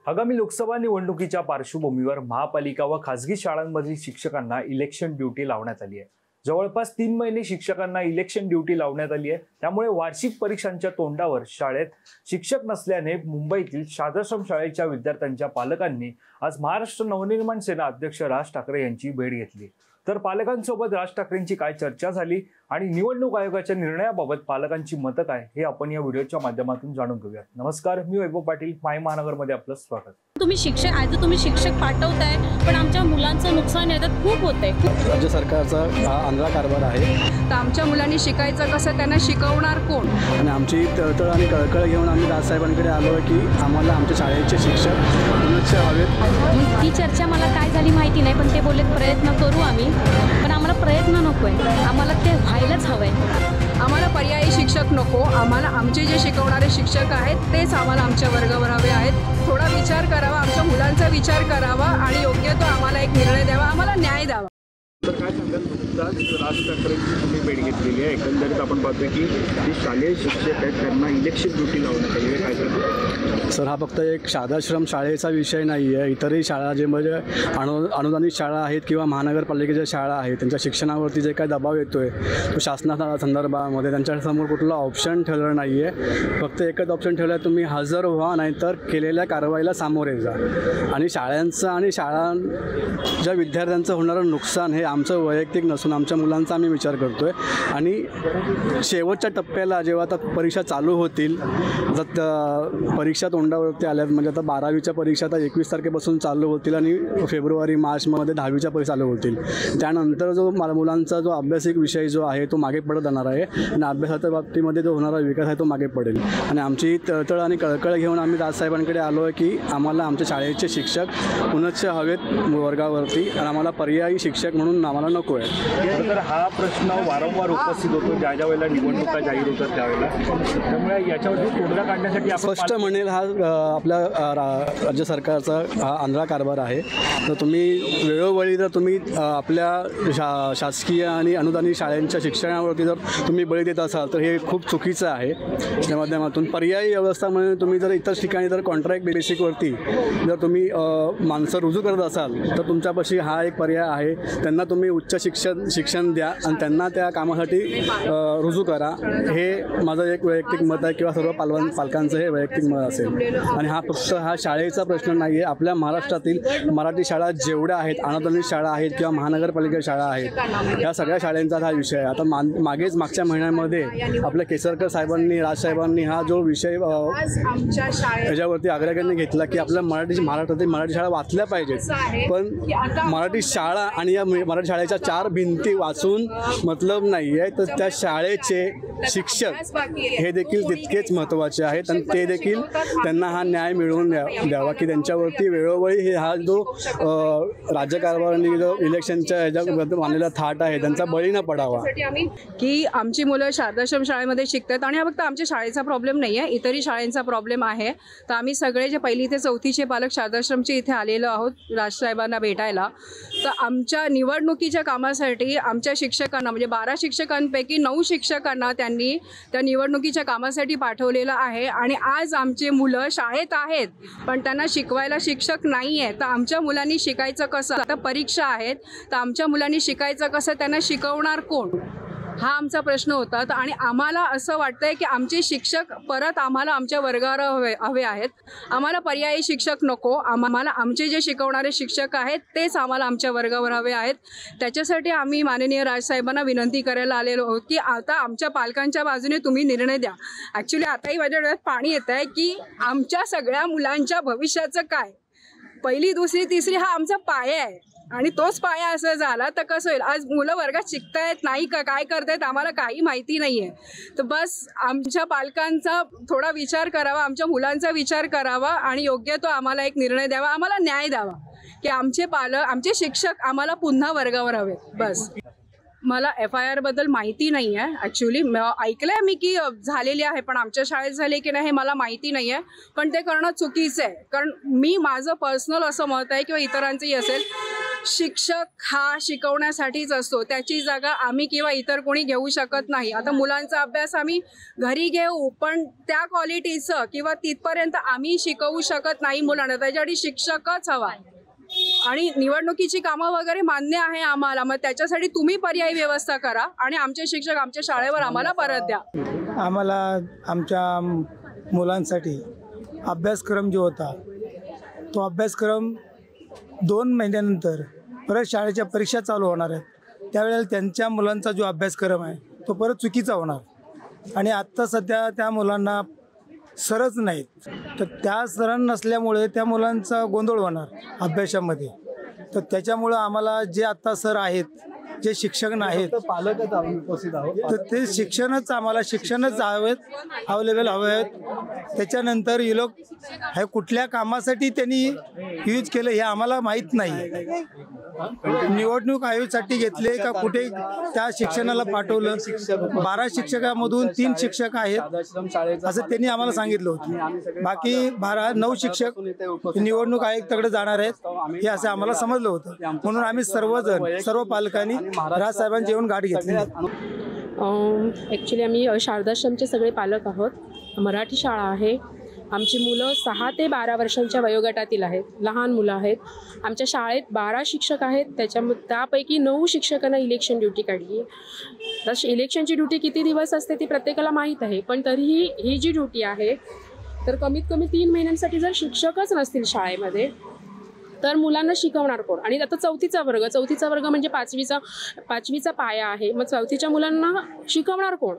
आगामी लोकसभा निवडणुकीच्या पार्श्वभूमीवर महापालिका व खासगी शाळांमधील शिक्षकांना इलेक्शन ड्युटी लावण्यात आली आहे। जवळपास 3 महिने शिक्षकांना इलेक्शन ड्युटी लावण्यात आली आहे। त्यामुळे वार्षिक परीक्षांच्या तोंडावर शाळेत शिक्षक नसल्याने मुंबईतील शारदाश्रम शाळेच्या विद्यार्थ्यांच्या पालकांनी आज महाराष्ट्र नवनिर्माण सेना अध्यक्ष राज ठाकरे यांची भेट घेतली। तर पालकांसोबत राज ठाकरेंची काय चर्चा झाली आणि निवडणूक आयोगाच्या निर्णयाबाबत पालकांची मतं काय हे आपण या व्हिडिओच्या माध्यमातून जाणून घेऊयात। नमस्कार, मी वैभव पाटील, माय महानगरमध्ये आपलं स्वागत। तुम्ही शिक्षक पाठवताय, पण आमच्या मुलांचं नुकसान याच्यात खूप होतंय। राज्य सरकारचा आंधळा कारभार आहे। तर आमच्या मुलांनी शिकायचं कसं, त्यांना शिकवणार कोण? आणि आमची तळतळ आणि कळकळ घेऊन आम्ही राजसाहेबांकडे आलो की आम्हाला आमच्या शाळेचे शिक्षक उन्नत हवेत। ही चर्चा मला काय झाली माहिती नाही, पण ते बोलले प्रयत्न करू आम्ही, पण आम्हाला प्रयत्न नकोय, आम्हाला ते व्हायलाच हवंय। आम्हाला पर्यायी शिक्षक नको, आम्हाला आमचे जे शिकवणारे शिक्षक आहेत तेच आम्हाला आमच्या वर्गावर हवे आहेत। थोडा विचार करावा, आमच्या मुलांचा विचार करावा आणि योग्य तो आम्हाला एक निर्णय द्यावा, आम्हाला न्याय द्यावा। तर काय सांगाल, राज ठाकरेंची तुम्ही भेट घेतलेली आहे। एकंदरीत आपण पाहतोय की जे शालेय शिक्षक आहेत त्यांना इलेक्शन ड्युटी लावण्यात आली आहे। काय सांगाल सर, हा फक्त एक शारदाश्रम शाळेचा विषय नाही आहे। इतरही शाळा जे म्हणजे अनुदानित शाळा आहेत किंवा महानगरपालिकेच्या शाळा आहेत त्यांच्या शिक्षणावरती जे काय दबाव येतो आहे तो शासनाच्या संदर्भामध्ये त्यांच्यासमोर कुठला ऑप्शन ठेवलं नाही आहे। फक्त एकच ऑप्शन ठेवलं आहे, तुम्ही हजर व्हा नाहीतर केलेल्या कारवाईला सामोरे जा। आणि शाळांचं आणि शाळांच्या विद्यार्थ्यांचं होणारं नुकसान हे आमचं वैयक्तिक नसून आमच्या मुलांचा आम्ही विचार करतो आहे। आणि शेवटच्या टप्प्याला जेव्हा आता परीक्षा चालू होतील, परीक्षा तोंडावरती आल्यात, म्हणजे आता 12वीच्या परीक्षा आता 21 तारखेपासून चालू होतील आणि फेब्रुवारी मार्चमध्ये 10वीच्या परीक्षा चालू होतील। त्यानंतर जो मुलांचा जो अभ्यासिक विषय जो आहे तो मागे पडत जाणार आहे आणि अभ्यासाच्या बाबतीमध्ये जो होणारा विकास आहे तो मागे पडेल। आणि आमची तळतळ आणि कळकळ घेऊन आम्ही राजसाहेबांकडे आलो आहे की आम्हाला आमच्या शाळेचे शिक्षक उन्नत हवेत वर्गावरती आणि आम्हाला पर्यायी शिक्षक म्हणून आम्हाला नको आहे। तर हा प्रश्न वारंवार उपस्थित होतो ज्या वेळेला निवडणुका जाहीर होतात त्यावेळेला, त्यामुळे याच्यावरती तोडगा काढण्यासाठी स्पष्ट म्हणेल हा आपल्या राज्य सरकारचा आंधळा कारभार आहे। तर तुम्ही वेळोवेळी जर तुम्ही आपल्या शासकीय आणि अनुदानित शाळांच्या शिक्षणावरती जर तुम्ही बळी देत असाल तर हे खूप चुकीचं आहे। त्या माध्यमातून पर्यायी व्यवस्था म्हणून तुम्ही जर इतर ठिकाणी जर कॉन्ट्रॅक्ट बेसिकवरती जर तुम्ही माणसं रुजू करत असाल तर तुमच्यापाशी हा एक पर्याय आहे। त्यांना तुम्ही उच्च शिक्षण द्या आणि त्यांना त्या कामासाठी रुजू करा। हे माझं एक वैयक्तिक मत आहे किंवा सर्व पालकांचं हे वैयक्तिक मत असेल। आणि हा फक्त हा शाळेचा प्रश्न नाही आहे, आपल्या महाराष्ट्रातील मराठी शाळा जेवढ्या आहेत, अनुदानित शाळा आहेत किंवा महानगरपालिका शाळा आहेत, या सगळ्या शाळांचा हा विषय आहे। आता मागच्या महिन्यामध्ये आपल्या केसरकर साहेबांनी, राजसाहेबांनी हा जो विषय याच्यावरती अग्रगण्य घेतला की आपल्या महाराष्ट्रातील मराठी शाळा वाचल्या पाहिजेत, पण मराठी शाळा आणि या मराठी शाळेच्या 4 भिंती वाचून मतलब नाही आहे। तर त्या शाळेचे शिक्षक हे देखील तितकेच महत्त्वाचे आहेत आणि ते देखील त्यांना हा न्याय मिळवून द्यावा की त्यांच्यावरती वेळोवेळी हा जो राज्यकारभाराने जो इलेक्शनच्या ह्याच्याबद्दल मानलेला थाट आहे त्यांचा बळी न पडावा। की आमची मुलं शारदाश्रम शाळेमध्ये शिकतात आणि हा फक्त आमच्या शाळेचा प्रॉब्लेम नाही आहे, इतरही शाळांचा प्रॉब्लेम आहे। तर आम्ही सगळे जे 1ली ते 4थीचे पालक शारदाश्रमचे इथे आलेलो आहोत राजसाहेबांना भेटायला। तर आमच्या निवडणुकीच्या कामासाठी आमच्या शिक्षकांना म्हणजे 12 शिक्षकांपैकी 9 शिक्षकांना त्यांनी त्या निवडणुकीच्या कामासाठी पाठवलेलं आहे। आणि आज आमचे मुलं शाळेत आहेत पण त्यांना शिकवायला शिक्षक नाही आहे। तर आमच्या मुलांनी शिकायचं कसं? आता परीक्षा आहेत तर आमच्या मुलांनी शिकायचं कसं, त्यांना शिकवणार कोण? हा आमचा प्रश्न होता। आणि आम्हाला असं वाटतंय की आमचे शिक्षक परत आम्हाला आमच्या वर्गावर हवे आहेत। आम्हाला पर्यायी शिक्षक नको, आम्हाला आमचे जे शिकवणारे शिक्षक आहेत तेच आम्हाला आमच्या वर्गावर हवे आहेत। त्याच्यासाठी आम्ही माननीय राजसाहेबांना विनंती करायला आलेलो आहोत की आता आमच्या पालकांच्या बाजूने तुम्ही निर्णय द्या। ॲक्च्युली आताही माझ्या डोळ्यात पाणी येत आहे की आमच्या सगळ्या मुलांच्या भविष्याचं काय? 1ली, 2री, 3री हा आमचा पाया आहे आणि तोच पाया असं झाला तर कसं होईल? आज मुलं वर्गात शिकतायत नाही का, काय करतायत आम्हाला काही माहिती नाही आहे। तर बस आमच्या पालकांचा थोडा विचार करावा, आमच्या मुलांचा विचार करावा आणि योग्य तो आम्हाला एक निर्णय द्यावा, आम्हाला न्याय द्यावा की आमचे शिक्षक आम्हाला पुन्हा वर्गावर हवेत। बस मला FIR बद्दल माहिती नाही आहे। ॲक्च्युली ऐकलं आहे मी की झालेली आहे, पण आमच्या शाळेत झाली की नाही हे मला माहिती नाही आहे। पण ते करणं चुकीचं आहे, कारण माझं पर्सनल असं मत आहे किंवा इतरांचंही असेल शिक्षक हा शिकवण्यासाठीच असतो, त्याची जागा आम्ही किंवा इतर कोणी घेऊ शकत नाही. आता मुलांचा अभ्यास आम्ही घरी घेऊ, पण त्या क्वालिटीचं किंवा तिथपर्यंत आम्ही शिकवू शकत नाही मुलांना. त्याच्यासाठी शिक्षकच हवा. आणि निवडणुकीची कामं वगैरे मान्य आहे आम्हाला, मग त्याच्यासाठी तुम्ही पर्यायी व्यवस्था करा आणि आमचे शिक्षक आमच्या शाळेवर आम्हाला परत द्या. आम्हाला आमच्या मुलांसाठी अभ्यासक्रम जो होता तो अभ्यासक्रम 2 महिन्यानंतर परत शाळेच्या परीक्षा चालू होणार आहेत, त्यावेळेला त्यांच्या मुलांचा जो अभ्यासक्रम आहे तो परत चुकीचा होणार. आणि आत्ता सध्या त्या मुलांना सरच नाहीत, तर त्या सर नसल्यामुळे त्या मुलांचा गोंधळ होणार अभ्यासामध्ये. तर त्याच्यामुळं आम्हाला जे आत्ता सर आहेत, जे शिक्षक नाहीत, पालकच उपस्थित आहोत. तर ते शिक्षणच हवेत, अवेलेबल हवे आहेत. त्याच्यानंतर हे लोक हे कुठल्या कामासाठी त्यांनी यूज केलं हे आम्हाला माहीत नाही. निवडणूक आयोगासाठी घेतले का कुठे त्या शिक्षणाला पाठवलं. 12 शिक्षकामधून 3 शिक्षक आहेत असं त्यांनी आम्हाला सांगितलं होतं. बाकी 9 शिक्षक निवडणूक आयोगाकडे जाणार आहेत हे असं आम्हाला समजलं होतं. म्हणून आम्ही सर्व पालकांनी राजसाहेबांची येऊन गाडी घेतली. ॲक्च्युली आम्ही शारदाश्रमचे सगळे पालक आहोत. मराठी शाळा आहे. आमची मुलं 6 ते 12 वर्षांच्या वयोगटातील आहेत, लहान मुलं आहेत. आमच्या शाळेत 12 शिक्षक आहेत, त्यापैकी 9 शिक्षकांना इलेक्शन ड्युटी काढली आहे. तशी इलेक्शनची ड्युटी किती दिवस असते ती प्रत्येकाला माहीत आहे, पण तरीही ही जी ड्युटी आहे तर कमीत कमी 3 महिन्यांसाठी जर शिक्षकच नसतील शाळेमध्ये तर मुलांना शिकवणार कोण? आणि आता चौथीचा वर्ग म्हणजे 5वीचा पाया आहे. मग 4थीच्या मुलांना शिकवणार कोण?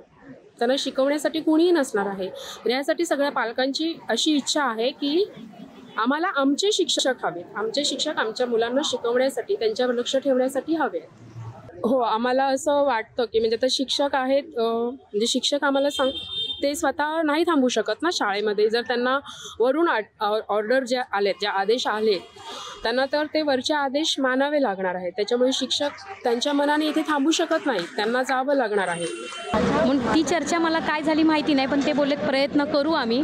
त्यांना शिकवण्यासाठी कोणीही नसणार आहे. तर यासाठी सगळ्या पालकांची अशी इच्छा आहे की आम्हाला आमचे शिक्षक हवे. आमचे शिक्षक आमच्या मुलांना शिकवण्यासाठी, त्यांच्यावर लक्ष ठेवण्यासाठी हवे. हो, आम्हाला असं वाटतं की म्हणजे आता शिक्षक आहेत, म्हणजे शिक्षक आम्हाला ते स्वतः नाही थांबू शकत ना शाळेमध्ये. जर त्यांना वरून ऑर्डर ज्या आदेश आले त्यांना तर ते वरचे आदेश मानावे लागणार आहेत. त्याच्यामुळे शिक्षक त्यांच्या मनाने इथे थांबू शकत नाही, त्यांना जावं लागणार आहे. म्हणून ती चर्चा मला काय झाली माहिती नाही, पण ते बोलले प्रयत्न करू आम्ही,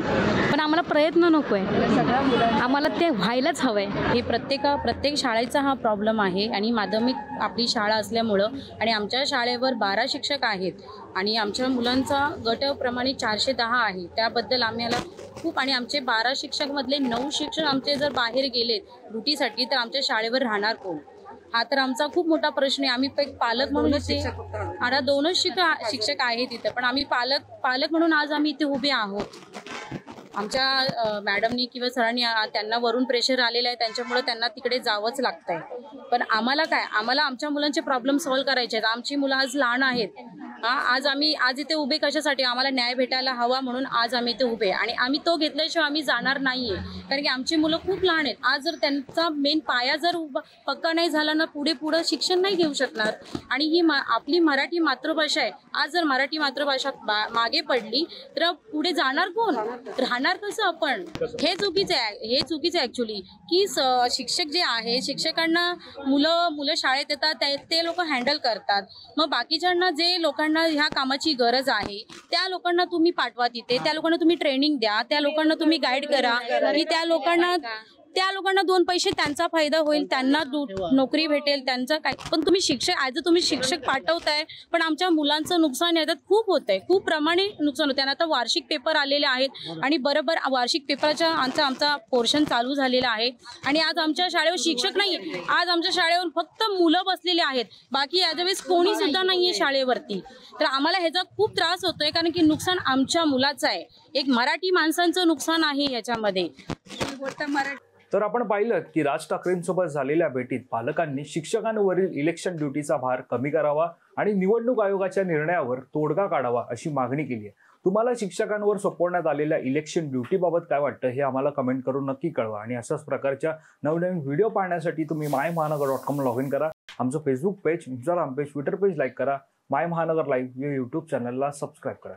पण आम्हाला प्रयत्न नको आहे, आम्हाला ते व्हायलाच हवं आहे. हे प्रत्येक शाळेचा हा प्रॉब्लेम आहे. आणि माध्यमिक आपली शाळा असल्यामुळं आणि आमच्या शाळेवर 12 शिक्षक आहेत आणि आमच्या मुलांचा गटप्रमाणे 410 आहे. त्याबद्दल आम्हाला खूप, आणि आमचे 12 शिक्षकमधले 9 शिक्षक आमचे जर बाहेर गेलेत ड्युटीसाठी तर आमच्या शाळेवर राहणार कोण? हा तर आमचा खूप मोठा प्रश्न आहे. आम्ही पालक म्हणून इथे, आता 2च शिक्षक आहेत इथे, पण आम्ही पालक म्हणून आज आम्ही इथे उभे आहोत. आमच्या मॅडमनी किंवा सरांनी त्यांना वरून प्रेशर आलेलं आहे, त्यांच्यामुळे त्यांना तिकडे जावंच लागतंय. पण आम्हाला काय, आम्हाला आमच्या मुलांचे प्रॉब्लेम सॉल्व्ह करायचे आहेत. आमची मुलं आज लहान आहेत. आज इथे उभे कशासाठी? आम्हाला न्याय भेटायला हवा म्हणून आज आम्ही इथे उभे. आणि आम्ही तो घेतल्याशिवाय आम्ही जाणार नाहीये, कारण की आमची मुलं खूप लहान आहेत. आज जर त्यांचा मेन पाया जर पक्का नाही झाला ना, पुढे शिक्षण नाही घेऊ शकणार. आणि ही आपली मराठी मातृभाषा आहे. आज जर मराठी मातृभाषा मागे पडली तर पुढे जाणार कोण? राहणार कसं आपण? हे चुकीचं आहे ॲक्च्युली, की शिक्षक जे आहे, शिक्षकांना मुलं शाळेत येतात ते लोक हँडल करतात. मग बाकीच्यांना, जे लोकांना ह्या कामाची गरज आहे त्या लोकांना तुम्ही पाठवा तिथे, त्या लोकांना तुम्ही ट्रेनिंग द्या, त्या लोकांना तुम्ही गाईड करा की त्या लोकांना 2 पैसे त्यांचा फायदा होईल, त्यांना नोकरी भेटेल, त्यांचं काय. पण तुम्ही शिक्षक पाठवताय, पण आमच्या मुलांचं नुकसान याच्यात खूप होतंय, खूप प्रमाणे नुकसान होतंय. आता वार्षिक पेपर आलेले आहेत आणि बरोबर वार्षिक पेपराचा आमचा पोर्शन चालू झालेला आहे. आणि आज आमच्या शाळेवर शिक्षक नाही, आज आमच्या शाळेवर फक्त मुलं बसलेले आहेत, बाकी यावेळेस कोणी सुद्धा नाहीये शाळेवरती. तर आम्हाला ह्याचा खूप त्रास होतोय, कारण की नुकसान आमच्या मुलाचं आहे, एक मराठी माणसांचं नुकसान आहे याच्यामध्ये. तर आपण पाहिलं की राज ठाकरेंसोबत झालेल्या भेटीत पालकांनी शिक्षकांवरील इलेक्शन ड्युटीचा भार कमी करावा आणि निवडणूक आयोगाच्या निर्णयावर तोडगा काढावा अशी मागणी केली आहे. तुम्हाला शिक्षकांवर सोपवण्यात आलेल्या इलेक्शन ड्युटीबाबत काय वाटतं हे आम्हाला कमेंट करून नक्की कळवा. आणि अशाच प्रकारच्या नवनवीन व्हिडिओ पाहण्यासाठी तुम्ही मायमहानगर.com लॉग इन करा. आमचं Facebook page, Instagram page, Twitter page like करा. माय महानगर लाईव्ह या यूट्यूब चॅनलला सबस्क्राईब करा.